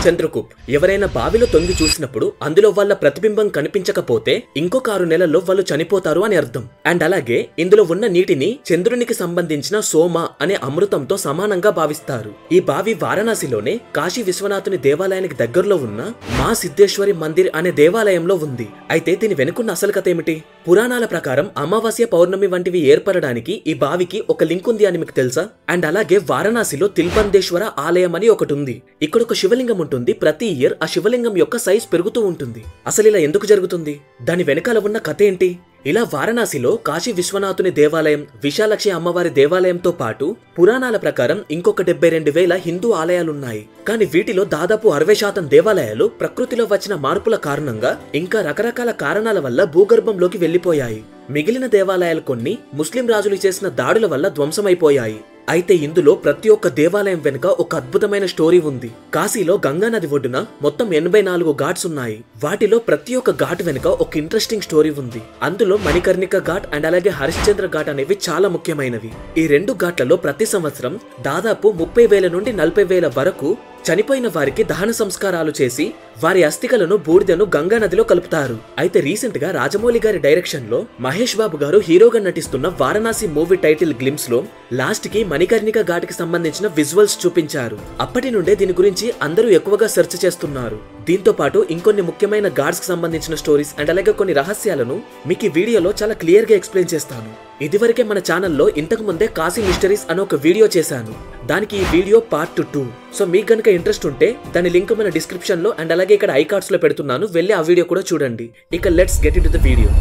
చంద్రకూప్. ఎవరైనా బావిలో తొంగి చూసినప్పుడు అందులో వాళ్ళ ప్రతిబింబం కనిపించకపోతే ఇంకొక 6 నెలల్లో వాళ్ళు చనిపోతారు అని అర్థం. అండ్ అలాగే ఇందులో ఉన్న నీటిని చంద్రునికి సంబంధించిన సోమ అనే అమృతంతో సమానంగా భావిస్తారు. ఈ బావి వారణాసిలోనే కాశీ విశ్వనాథుని దేవాలయానికి దగ్గరలో ఉన్న మా సిద్ధేశ్వరి మందిర్ అనే దేవాలయంలో ఉంది. అయితే దీని వెనుకున్న అసలు కథ ఏమిటి? పురాణాల ప్రకారం అమావాస్య, పౌర్ణమి వంటివి ఏర్పడడానికి ఈ బావికి ఒక లింక్ ఉంది అని మీకు తెలుసా? అండ్ అలాగే వారణాసిలో తిల్బందేశ్వర ఆలయం అని ఒకటి ఉంది. ఇక్కడ ఒక శివలింగం ఉంటుంది. ప్రతి ఇయర్ ఆ శివలింగం యొక్క సైజ్ పెరుగుతూ ఉంటుంది. అసలు ఇలా ఎందుకు జరుగుతుంది? దాని వెనకాల ఉన్న కథ ఏంటి? ఇలా వారణాసిలో కాశీ విశ్వనాథుని దేవాలయం, విశాలాక్షి అమ్మవారి దేవాలయంతో పాటు పురాణాల ప్రకారం ఇంకొక 72,000 హిందూ ఆలయాలున్నాయి. కానీ వీటిలో దాదాపు 60% దేవాలయాలు ప్రకృతిలో వచ్చిన మార్పుల కారణంగా ఇంకా రకరకాల కారణాల వల్ల భూగర్భంలోకి వెళ్లిపోయాయి. మిగిలిన దేవాలయాలు కొన్ని ముస్లిం రాజులు చేసిన దాడుల వల్ల ధ్వంసమైపోయాయి. అయితే ఇందులో ప్రతి ఒక్క దేవాలయం వెనుక ఒక అద్భుతమైన స్టోరీ ఉంది. కాశీలో గంగా నది ఒడ్డున మొత్తం 84 ఘాట్స్ ఉన్నాయి. వాటిలో ప్రతి ఒక్క ఘాట్ వెనుక ఒక ఇంట్రెస్టింగ్ స్టోరీ ఉంది. అందులో మణికర్ణిక ఘాట్ అండ్ అలాగే హరిశ్చంద్ర ఘాట్ అనేవి చాలా ముఖ్యమైనవి. ఈ 2 ఘాట్లలో ప్రతి సంవత్సరం దాదాపు 30,000 నుండి 40,000 వరకు చనిపోయిన వారికి దహన సంస్కారాలు చేసి వారి అస్థికలను, బూడిదను గంగా నదిలో కలుపుతారు. అయితే రీసెంట్ గా రాజమౌళి గారి డైరెక్షన్ లో మహేష్ బాబు గారు హీరోగా నటిస్తున్న వారణాసి మూవీ టైటిల్ గ్లిమ్స్ లో లాస్ట్ కి మణికర్ణిక ఘాట్ కి సంబంధించిన విజువల్స్ చూపించారు. అప్పటి నుండే దీని గురించి అందరూ ఎక్కువగా సెర్చ్ చేస్తున్నారు. దీంతో పాటు ఇంకొన్ని ముఖ్యమైన ఘాట్స్ కి సంబంధించిన స్టోరీస్ అండ్ అలాగే కొన్ని రహస్యాలను మీకు ఈ వీడియోలో చాలా క్లియర్ గా ఎక్స్ప్లెయిన్ చేస్తాను. ఇదివరకే మన ఛానల్లో ఇంతకు ముందే కాశీ మిస్టరీస్ అని ఒక వీడియో చేశాను. దానికి ఈ వీడియో పార్ట్ 2. సో మీకు గనుక ఇంట్రెస్ట్ ఉంటే దాని లింక్ మన డిస్క్రిప్షన్ లో అండ్ అలాగే ఇక్కడ ఐ కార్డ్స్ లో పెడుతున్నాను. వెళ్ళి ఆ వీడియో కూడా చూడండి. ఇక let's get into the video.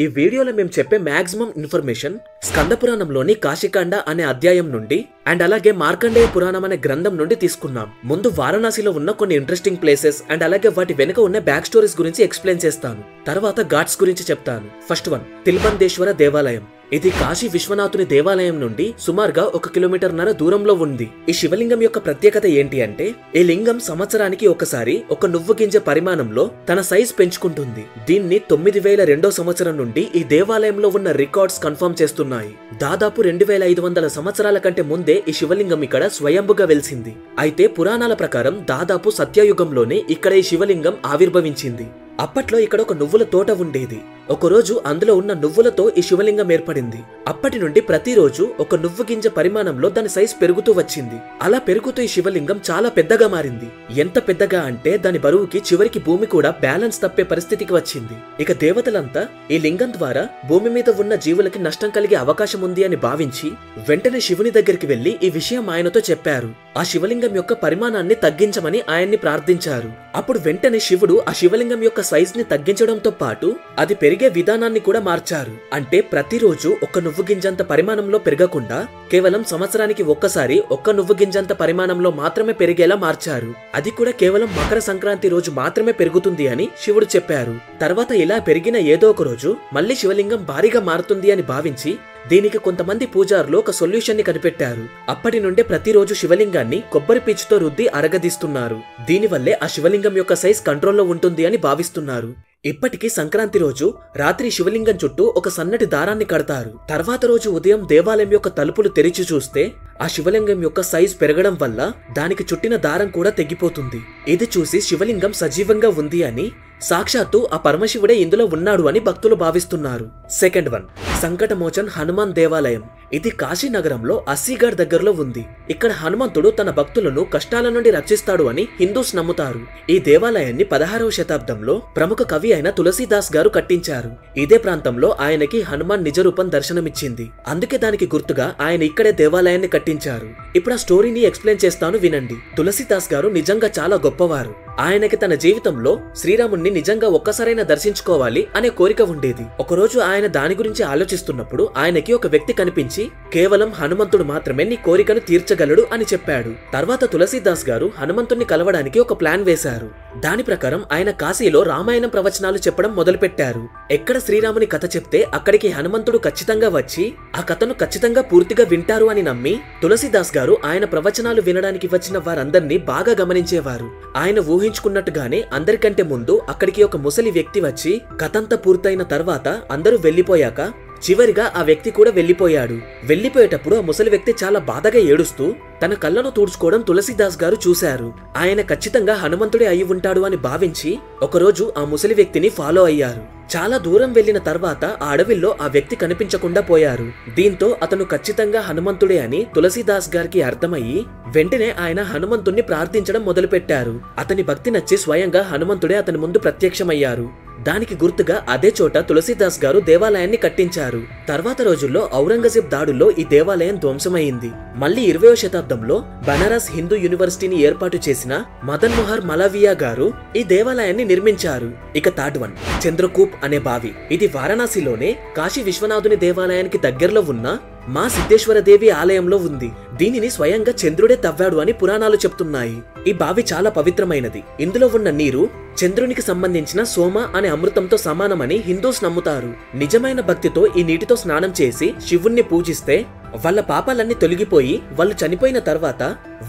ఈ వీడియోలో మేము చెప్పే మాక్సిమం ఇన్ఫర్మేషన్ స్కంద పురాణంలోని కాశీకాండ అనే అధ్యాయం నుండి అండ్ అలాగే మార్కండేయ పురాణం అనే గ్రంథం నుండి తీసుకున్నాం. ముందు వారణాసిలో ఉన్న కొన్ని ఇంట్రెస్టింగ్ ప్లేసెస్ అండ్ అలాగే వాటి వెనుక ఉన్న బ్యాక్ స్టోరీస్ గురించి ఎక్స్ప్లెయిన్ చేస్తాను. తర్వాత ఘాట్స్ గురించి చెప్తాను. ఫస్ట్ వన్, తిల్బందేశ్వర దేవాలయం. ఇది కాశీ విశ్వనాథుని దేవాలయం నుండి సుమారుగా 1.5 కిలోమీటర్ల దూరంలో ఉంది. ఈ శివలింగం యొక్క ప్రత్యేకత ఏంటి అంటే ఈ లింగం సంవత్సరానికి ఒకసారి ఒక నువ్వు గింజ పరిమాణంలో తన సైజ్ పెంచుకుంటుంది. దీన్ని 9002వ సంవత్సరం నుండి ఈ దేవాలయంలో ఉన్న రికార్డ్స్ కన్ఫర్మ్ చేస్తున్నాయి. దాదాపు 2500 సంవత్సరాల కంటే ముందే ఈ శివలింగం ఇక్కడ స్వయంభుగా వెలిసింది. అయితే పురాణాల ప్రకారం దాదాపు సత్యయుగంలోనే ఇక్కడ ఈ శివలింగం ఆవిర్భవించింది. అప్పట్లో ఇక్కడ ఒక నువ్వుల తోట ఉండేది. ఒకరోజు అందులో ఉన్న నువ్వులతో ఈ శివలింగం ఏర్పడింది. అప్పటి నుండి ప్రతిరోజు ఒక నువ్వు గింజ పరిమాణంలో దాని సైజ్ పెరుగుతూ వచ్చింది. అలా పెరుగుతూ ఈ శివలింగం చాలా పెద్దగా మారింది. ఎంత పెద్దగా అంటే దాని బరువుకి చివరికి భూమి కూడా బ్యాలెన్స్ తప్పే పరిస్థితికి వచ్చింది. ఇక దేవతలంతా ఈ లింగం ద్వారా భూమి మీద ఉన్న జీవులకి నష్టం కలిగే అవకాశం ఉంది అని భావించి వెంటనే శివుని దగ్గరికి వెళ్లి ఈ విషయం ఆయనతో చెప్పారు. ఆ శివలింగం యొక్క పరిమాణాన్ని తగ్గించమని ఆయన్ని ప్రార్థించారు. అప్పుడు వెంటనే శివుడు ఆ శివలింగం యొక్క సైజ్ ని తగ్గించడంతో పాటు అది పెరిగే విధానాన్ని కూడా మార్చారు. అంటే ప్రతిరోజు ఒక నువ్వు గింజంత పరిమాణంలో పెరగకుండా కేవలం సంవత్సరానికి ఒక్కసారి ఒక్క నువ్వు గింజంత పరిమాణంలో మాత్రమే పెరిగేలా మార్చారు. అది కూడా కేవలం మకర సంక్రాంతి రోజు మాత్రమే పెరుగుతుంది అని శివుడు చెప్పారు. తర్వాత ఇలా పెరిగిన ఏదో ఒక రోజు మళ్లీ శివలింగం భారీగా మారుతుంది అని భావించి దీనికి కొంతమంది పూజారులు ఒక సొల్యూషన్ ని కనిపెట్టారు. అప్పటి నుండే ప్రతిరోజు శివలింగాన్ని కొబ్బరి పీచుతో రుద్ది అరగదీస్తున్నారు. దీనివల్లే ఆ శివలింగం యొక్క సైజ్ కంట్రోల్లో ఉంటుంది అని భావిస్తున్నారు. ఇప్పటికీ సంక్రాంతి రోజు రాత్రి శివలింగం చుట్టూ ఒక సన్నటి దారాన్ని కడతారు. తర్వాత రోజు ఉదయం దేవాలయం యొక్క తలుపులు తెరిచి చూస్తే ఆ శివలింగం యొక్క సైజ్ పెరగడం వల్ల దానికి చుట్టిన దారం కూడా తెగిపోతుంది. ఇది చూసి శివలింగం సజీవంగా ఉంది అని, సాక్షాత్తు ఆ పరమశివుడే ఇందులో ఉన్నాడు అని భక్తులు భావిస్తున్నారు. సెకండ్ వన్, సంకటమోచన్ హనుమాన్ దేవాలయం. ఇది కాశీ నగరంలో అస్సీగఢ్ దగ్గరలో ఉంది. ఇక్కడ హనుమంతుడు తన భక్తులను కష్టాల నుండి రక్షిస్తాడు అని హిందూస్ నమ్ముతారు. ఈ దేవాలయాన్ని 16వ శతాబ్దంలో ప్రముఖ కవి అయిన తులసీదాస్ గారు కట్టించారు. ఇదే ప్రాంతంలో ఆయనకి హనుమాన్ నిజరూపం దర్శనమిచ్చింది. అందుకే దానికి గుర్తుగా ఆయన ఇక్కడే దేవాలయాన్ని కట్టించారు. ఇప్పుడు ఆ స్టోరీని ఎక్స్ప్లెయిన్ చేస్తాను, వినండి. తులసీదాస్ గారు నిజంగా చాలా గొప్పవారు. ఆయనకి తన జీవితంలో శ్రీరాముణ్ణి నిజంగా ఒక్కసారైనా దర్శించుకోవాలి అనే కోరిక ఉండేది. ఒకరోజు ఆయన దాని గురించి ఆలోచిస్తున్నప్పుడు ఆయనకి ఒక వ్యక్తి కనిపించి కేవలం హనుమంతుడు మాత్రమే నీ కోరికను తీర్చగలడు అని చెప్పాడు. తర్వాత తులసీదాస్ గారు హనుమంతుణ్ణి కలవడానికి ఒక ప్లాన్ వేశారు. దాని ప్రకారం ఆయన కాశీలో రామాయణం ప్రవచనాలు చెప్పడం మొదలుపెట్టారు. ఎక్కడ శ్రీరాముని కథ చెప్తే అక్కడికి హనుమంతుడు ఖచ్చితంగా వచ్చి ఆ కథను ఖచ్చితంగా పూర్తిగా వింటారు అని నమ్మి తులసీదాస్ గారు ఆయన ప్రవచనాలు వినడానికి వచ్చిన వారందరినీ బాగా గమనించేవారు. ఆయన ఊహించుకున్నట్టుగానే అందరికంటే ముందు అక్కడికి ఒక ముసలి వ్యక్తి వచ్చి కథంతా పూర్తయిన తర్వాత అందరూ వెళ్లిపోయాక చివరిగా ఆ వ్యక్తి కూడా వెళ్లిపోయాడు. వెళ్లిపోయేటప్పుడు ఆ ముసలి వ్యక్తి చాలా బాధగా ఏడుస్తూ తన కళ్ళను తుడుచుకోవడం తులసీదాస్ గారు చూశారు. ఆయన ఖచ్చితంగా హనుమంతుడే అయి ఉంటాడు అని భావించి ఒకరోజు ఆ ముసలి వ్యక్తిని ఫాలో అయ్యారు. చాలా దూరం వెళ్లిన తర్వాత ఆ అడవిలో ఆ వ్యక్తి కనిపించకుండా పోయారు. దీంతో అతను ఖచ్చితంగా హనుమంతుడే అని తులసీదాస్ గారికి అర్థమయ్యి వెంటనే ఆయన హనుమంతుణ్ణి ప్రార్థించడం మొదలుపెట్టారు. అతని భక్తి నచ్చి స్వయంగా హనుమంతుడే అతని ముందు ప్రత్యక్షమయ్యారు. దానికి గుర్తుగా అదే చోట తులసీదాస్ గారు దేవాలయాన్ని కట్టించారు. తర్వాత రోజుల్లో ఔరంగజేబ్ దాడుల్లో ఈ దేవాలయం ధ్వంసమైంది. మళ్లీ 20వ శతాబ్దంలో బనారస్ హిందూ యూనివర్సిటీని ఏర్పాటు చేసిన మదన్ మోహర్ మలవియా గారు ఈ దేవాలయాన్ని నిర్మించారు. ఇక థర్డ్ వన్, చంద్రకూప్ అనే బావి. ఇది వారణాసిలోనే కాశీ విశ్వనాథుని దేవాలయానికి దగ్గరలో ఉన్న మా సిద్ధేశ్వరదేవి ఆలయంలో ఉంది. దీనిని స్వయంగా చంద్రుడే తవ్వాడు అని పురాణాలు చెప్తున్నాయి. ఈ బావి చాలా పవిత్రమైనది. ఇందులో ఉన్న నీరు చంద్రునికి సంబంధించిన సోమ అనే అమృతంతో సమానమని హిందూస్ నమ్ముతారు. నిజమైన భక్తితో ఈ నీటితో స్నానం చేసి శివుణ్ణి పూజిస్తే వాళ్ళ పాపాలన్నీ తొలగిపోయి వాళ్ళు చనిపోయిన తర్వాత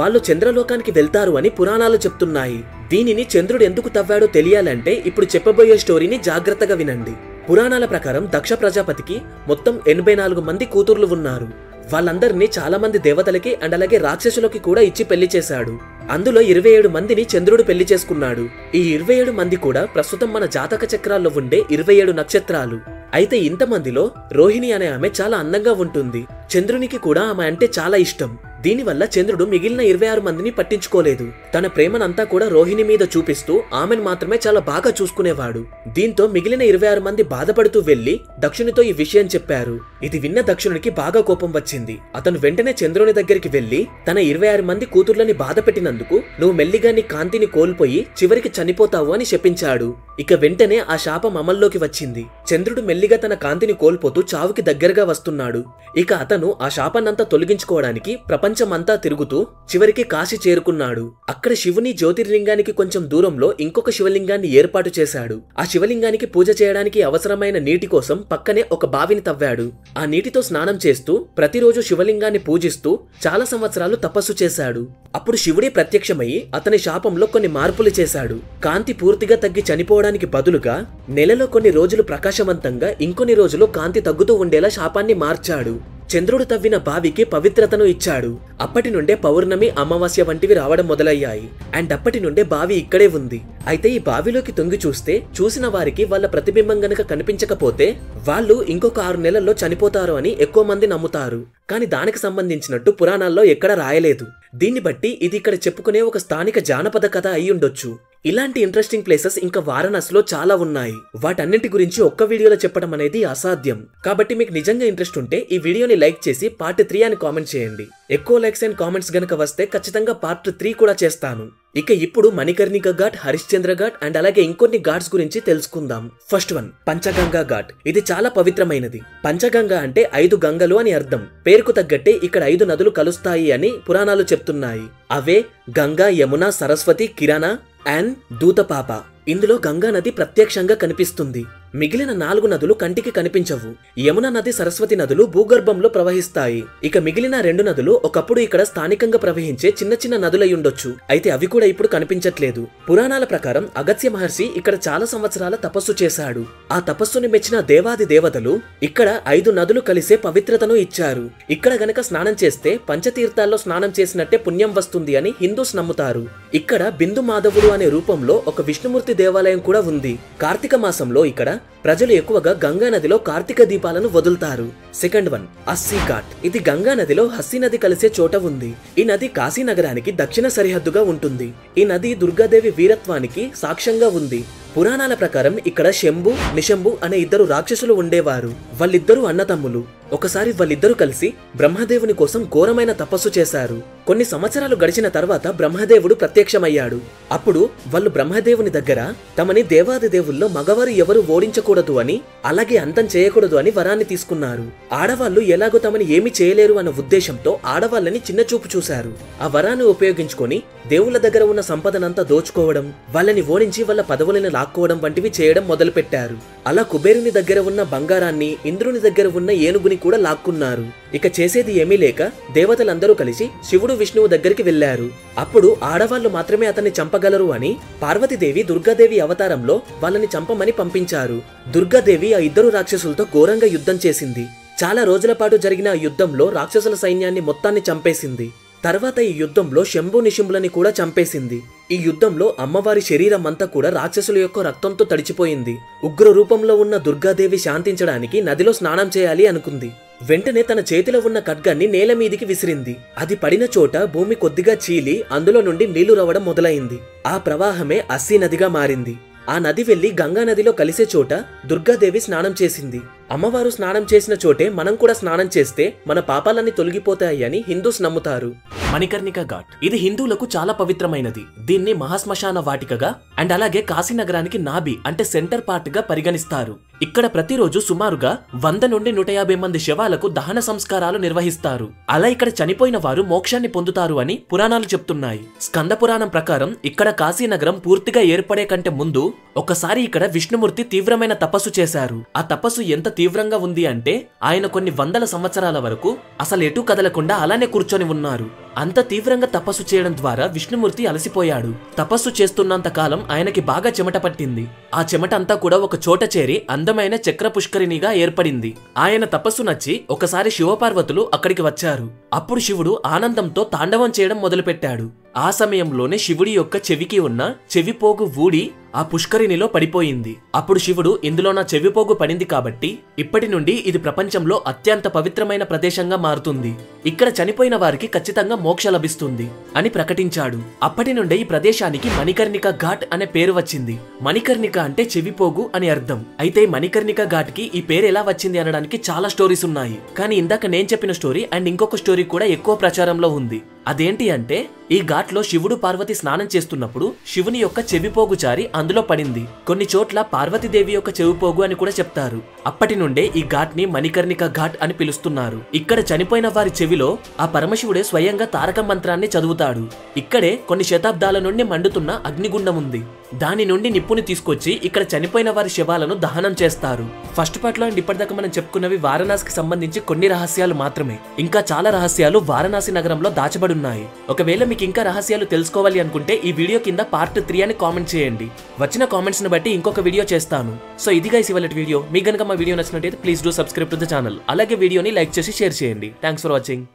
వాళ్ళు చంద్రలోకానికి వెళ్తారు అని పురాణాలు చెప్తున్నాయి. దీనిని చంద్రుడు ఎందుకు తవ్వాడో తెలియాలంటే ఇప్పుడు చెప్పబోయే స్టోరీని జాగ్రత్తగా వినండి. పురాణాల ప్రకారం దక్ష ప్రజాపతికి మొత్తం 84 మంది కూతుర్లు ఉన్నారు. వాళ్ళందరినీ చాలా మంది దేవతలకి అండ్ అలాగే రాక్షసులకి కూడా ఇచ్చి పెళ్లి చేశాడు. అందులో 27 మందిని చంద్రుడు పెళ్లి చేసుకున్నాడు. ఈ 27 మంది కూడా ప్రస్తుతం మన జాతక చక్రాల్లో ఉండే 27 నక్షత్రాలు. అయితే ఇంతమందిలో రోహిణి అనే ఆమె చాలా అందంగా ఉంటుంది. చంద్రునికి కూడా ఆమె అంటే చాలా ఇష్టం. దీనివల్ల చంద్రుడు మిగిలిన 26 మందిని పట్టించుకోలేదు. తన ప్రేమనంతా కూడా రోహిణి మీద చూపిస్తూ ఆమెను మాత్రమే చాలా బాగా చూసుకునేవాడు. దీంతో మిగిలిన 26 మంది బాధపడుతూ వెళ్లి దక్షునితో ఈ విషయం చెప్పారు. ఇది విన్న దక్షునికి బాగా కోపం వచ్చింది. అతను వెంటనే చంద్రుని దగ్గరికి వెళ్లి తన 26 మంది కూతుర్లని బాధ పెట్టినందుకు నువ్వు మెల్లిగా నీ కాంతిని కోల్పోయి చివరికి చనిపోతావు అని శపించాడు. ఇక వెంటనే ఆ శాపం అమల్లోకి వచ్చింది. చంద్రుడు మెల్లిగా తన కాంతిని కోల్పోతూ చావుకి దగ్గరగా వస్తున్నాడు. ఇక అతను ఆ శాపాన్నంతా తొలగించుకోవడానికి ప్రపంచమంతా తిరుగుతూ చివరికి కాశీ చేరుకున్నాడు. అక్కడ శివుని జ్యోతిర్లింగానికి కొంచెం దూరంలో ఇంకొక శివలింగాన్ని ఏర్పాటు చేశాడు. ఆ శివలింగానికి పూజ చేయడానికి అవసరమైన నీటి కోసం పక్కనే ఒక బావిని తవ్వాడు. ఆ నీటితో స్నానం చేస్తూ ప్రతిరోజు శివలింగాన్ని పూజిస్తూ చాలా సంవత్సరాలు తపస్సు చేశాడు. అప్పుడు శివుడే ప్రత్యక్షమయ్యి అతని శాపంలో కొన్ని మార్పులు చేశాడు. కాంతి పూర్తిగా తగ్గి చనిపోవడానికి బదులుగా నెలలో కొన్ని రోజులు ప్రకాశవంతంగా ఇంకొన్ని రోజులు కాంతి తగ్గుతూ ఉండేలా శాపాన్ని మార్చాడు. చంద్రుడు తవ్విన బావికి పవిత్రతను ఇచ్చాడు. అప్పటి నుండే పౌర్ణమి, అమావాస్య వంటివి రావడం మొదలయ్యాయి. అండ్ అప్పటి నుండే బావి ఇక్కడే ఉంది. అయితే ఈ బావిలోకి తొంగి చూస్తే చూసిన వారికి వాళ్ళ ప్రతిబింబం గనక కనిపించకపోతే వాళ్ళు ఇంకొక 6 నెలల్లో చనిపోతారు అని ఎక్కువ మంది నమ్ముతారు. కానీ దానికి సంబంధించినట్టు పురాణాల్లో ఎక్కడా రాయలేదు. దీన్ని బట్టి ఇది ఇక్కడ చెప్పుకునే ఒక స్థానిక జానపద కథ అయి ఉండొచ్చు. ఇలాంటి ఇంట్రెస్టింగ్ ప్లేసెస్ ఇంకా వారణాసిలో చాలా ఉన్నాయి. వాటన్నింటి గురించి ఒక్క వీడియోలో చెప్పడం అనేది అసాధ్యం. కాబట్టి మీకు నిజంగా ఇంట్రెస్ట్ ఉంటే ఈ వీడియోని లైక్ చేసి పార్ట్ 3 అని కామెంట్ చేయండి. ఎక్కువ లైక్స్ అండ్ కామెంట్స్ గనక వస్తే ఖచ్చితంగా పార్ట్ 3 కూడా చేస్తాను. ఇక ఇప్పుడు మణికర్ణిక ఘాట్, హరిశ్చంద్ర ఘాట్ అండ్ అలాగే ఇంకొన్ని ఘాట్స్ గురించి తెలుసుకుందాం. First one, Panchganga ghat. ఇది చాలా పవిత్రమైనది. పంచగంగా అంటే 5 గంగలు అని అర్థం. పేరుకు తగ్గట్టే ఇక్కడ 5 నదులు కలుస్తాయి అని పురాణాలు చెప్తున్నాయి. అవే గంగా, యమున, సరస్వతి, కిరణ అండ్ దూతపాప. ఇందులో గంగా నది ప్రత్యక్షంగా కనిపిస్తుంది. మిగిలిన 4 నదులు కంటికి కనిపించవు. యమున నది, సరస్వతి నదులు భూగర్భంలో ప్రవహిస్తాయి. ఇక మిగిలిన 2 నదులు ఒకప్పుడు ఇక్కడ స్థానికంగా ప్రవహించే చిన్న చిన్న నదులై ఉండొచ్చు. అయితే అవి కూడా ఇప్పుడు కనిపించట్లేదు. పురాణాల ప్రకారం అగస్త్య మహర్షి ఇక్కడ చాలా సంవత్సరాల తపస్సు చేశాడు. ఆ తపస్సుని మెచ్చిన దేవాది దేవతలు ఇక్కడ 5 నదులు కలిసే పవిత్రతను ఇచ్చారు. ఇక్కడ గనక స్నానం చేస్తే పంచతీర్థాల్లో స్నానం చేసినట్టే పుణ్యం వస్తుంది అని హిందూస్ నమ్ముతారు. ఇక్కడ బిందు మాధవుడు అనే రూపంలో ఒక విష్ణుమూర్తి దేవాలయం కూడా ఉంది. కార్తీక మాసంలో ఇక్కడ ప్రజలు ఎక్కువగా గంగా నదిలో కార్తీక దీపాలను వదులుతారు. Second one, Assi Ghat. ఇది గంగా నదిలో హస్సీ నది కలిసే చోట ఉంది. ఈ నది కాశీ నగరానికి దక్షిణ సరిహద్దుగా ఉంటుంది. ఈ నది దుర్గాదేవి వీరత్వానికి సాక్ష్యంగా ఉంది. పురాణాల ప్రకారం ఇక్కడ శంభు, నిశంభు అనే 2 రాక్షసులు ఉండేవారు. వాళ్ళిద్దరూ అన్నతమ్ములు. ఒకసారి వాళ్ళిద్దరూ కలిసి బ్రహ్మదేవుని కోసం ఘోరమైన తపస్సు చేశారు. కొన్ని సంవత్సరాలు గడిచిన తర్వాత బ్రహ్మదేవుడు ప్రత్యక్షమయ్యాడు. అప్పుడు వాళ్ళు బ్రహ్మదేవుని దగ్గర తమని దేవాది దేవుల్లో మగవారు ఎవరు ఓడించకూడదు అని, అలాగే అంతం చేయకూడదు అని వరాన్ని తీసుకున్నారు. ఆడవాళ్లు ఎలాగో తమని ఏమి చేయలేరు అన్న ఉద్దేశంతో ఆడవాళ్ళని చిన్న చూపు చూశారు. ఆ వరాన్ని ఉపయోగించుకొని దేవుళ్ల దగ్గర ఉన్న సంపదనంతా దోచుకోవడం, వాళ్ళని ఓడించి వాళ్ళ పదవులను లాక్కోవడం వంటివి చేయడం మొదలుపెట్టారు. అలా కుబేరుని దగ్గర ఉన్న బంగారాన్ని, ఇంద్రుని దగ్గర ఉన్న ఏనుగుని కూడా లాక్కున్నారు. ఇక చేసేది ఏమీ లేక దేవతలందరూ కలిసి శివుడు విష్ణువు దగ్గరికి వెళ్లారు. అప్పుడు ఆడవాళ్లు మాత్రమే అతన్ని చంపగలరు అని పార్వతీదేవి దుర్గాదేవి అవతారంలో వాళ్ళని చంపమని పంపించారు. దుర్గాదేవి ఆ ఇద్దరు రాక్షసులతో ఘోరంగా యుద్ధం చేసింది. చాలా రోజుల పాటు జరిగిన ఆ యుద్ధంలో రాక్షసుల సైన్యాన్ని మొత్తాన్ని చంపేసింది. తర్వాత ఈ యుద్ధంలో శంభు నిశుంభులని కూడా చంపేసింది. ఈ యుద్ధంలో అమ్మవారి శరీరం అంతా కూడా రాక్షసుల యొక్క రక్తంతో తడిచిపోయింది. ఉగ్ర రూపంలో ఉన్న దుర్గాదేవి శాంతించడానికి నదిలో స్నానం చేయాలి అనుకుంది. వెంటనే తన చేతిలో ఉన్న ఖడ్గాన్ని నేల మీదికి విసిరింది. అది పడిన చోట భూమి కొద్దిగా చీలి అందులో నుండి నీళ్లు రావడం మొదలైంది. ఆ ప్రవాహమే అస్సీ నదిగా మారింది. ఆ నది వెళ్లి గంగా నదిలో కలిసే చోట దుర్గాదేవి స్నానం చేసింది. అమ్మవారు స్నానం చేసిన చోటే మనం కూడా స్నానం చేస్తే మన పాపాలన్నీ తొలగిపోతాయి అని హిందూస్ నమ్ముతారు. మణికర్ణిక ఘాట్ ఇది హిందువులకు చాలా పవిత్రమైనది. దీన్ని మహాశ్మశాన వాటికగా అండ్ అలాగే కాశీ నగరానికి నాభి అంటే సెంటర్ పార్ట్ గా పరిగణిస్తారు. ఇక్కడ ప్రతిరోజు సుమారుగా 100 నుండి 150 మంది శవాలకు దహన సంస్కారాలు నిర్వహిస్తారు. అలా ఇక్కడ చనిపోయిన వారు మోక్షాన్ని పొందుతారు అని పురాణాలు చెప్తున్నాయి. స్కంద పురాణం ప్రకారం ఇక్కడ కాశీ నగరం పూర్తిగా ఏర్పడే కంటే ముందు ఒకసారి ఇక్కడ విష్ణుమూర్తి తీవ్రమైన తపస్సు చేశారు. ఆ తపస్సు ఎంత తీవ్రంగా ఉంది అంటే ఆయన కొన్ని వందల సంవత్సరాల వరకు అసలు ఎటు కదలకుండా అలానే కూర్చొని ఉన్నారు. అంత తీవ్రంగా తపస్సు చేయడం ద్వారా విష్ణుమూర్తి అలసిపోయాడు. తపస్సు చేస్తున్నంత కాలం ఆయనకి బాగా చెమట పట్టింది. ఆ చెమట అంతా కూడా ఒక చోట చేరి అందమైన చక్ర పుష్కరిణిగా ఏర్పడింది. ఆయన తపస్సు నచ్చి ఒకసారి శివపార్వతులు అక్కడికి వచ్చారు. అప్పుడు శివుడు ఆనందంతో తాండవం చేయడం మొదలుపెట్టాడు. ఆ సమయంలోనే శివుడి యొక్క చెవికి ఉన్న చెవిపోగు ఊడి ఆ పుష్కరిణిలో పడిపోయింది. అప్పుడు శివుడు ఇందులో నా చెవిపోగు పడింది కాబట్టి ఇప్పటి నుండి ఇది ప్రపంచంలో అత్యంత పవిత్రమైన ప్రదేశంగా మారుతుంది. ఇక్కడ చనిపోయిన వారికి ఖచ్చితంగా మోక్ష లభిస్తుంది అని ప్రకటించాడు. అప్పటి నుండి ఈ ప్రదేశానికి మణికర్ణిక ఘాట్ అనే పేరు వచ్చింది. మణికర్ణిక అంటే చెవిపోగు అని అర్థం. అయితే మణికర్ణిక ఘాట్ కి ఈ పేరు ఎలా వచ్చింది అనడానికి చాలా స్టోరీస్ ఉన్నాయి. కానీ ఇందాక నేను చెప్పిన స్టోరీ అండ్ ఇంకొక స్టోరీ కూడా ఎక్కువ ప్రచారంలో ఉంది. అదేంటి అంటే ఈ ఘాట్ లో శివుడు పార్వతి స్నానం చేస్తున్నప్పుడు శివుని యొక్క చెవిపోగు జారి అందులో పడింది. కొన్ని చోట్ల పార్వతీదేవి యొక్క చెవిపోగు అని కూడా చెప్తారు. అప్పటి నుండే ఈ ఘాట్ ని మణికర్ణిక ఘాట్ అని పిలుస్తున్నారు. ఇక్కడ చనిపోయిన వారి చెవిలో ఆ పరమశివుడే స్వయంగా తారక మంత్రాన్ని చదువుతాడు. ఇక్కడే కొన్ని శతాబ్దాల నుండి మండుతున్న అగ్నిగుండం ఉంది. దాని నుండి నిప్పుని తీసుకొచ్చి ఇక్కడ చనిపోయిన వారి శవాలను దహనం చేస్తారు. ఫస్ట్ పార్ట్ లో అండ్ ఇప్పటిదాకా మనం చెప్పుకున్నవి వారణాసికి సంబంధించి కొన్ని రహస్యాలు మాత్రమే. ఇంకా చాలా రహస్యాలు వారణాసి నగరంలో దాచబడి ఉన్నాయి. ఒకవేళ మీకు ఇంకా రహస్యాలు తెలుసుకోవాలి అనుకుంటే ఈ వీడియో కింద పార్ట్ 3 అని కామెంట్ చేయండి. వచ్చిన కామెంట్స్ ని బట్టి ఇంకొక వీడియో చేస్తాను. సో ఇది గైస్ ఇవాళ వీడియో. మీకు గనుక మా వీడియో నచ్చినట్లయితే please do subscribe to the channel. అలాగే వీడియోని లైక్ చేసి షేర్ చేయండి. Thanks for watching.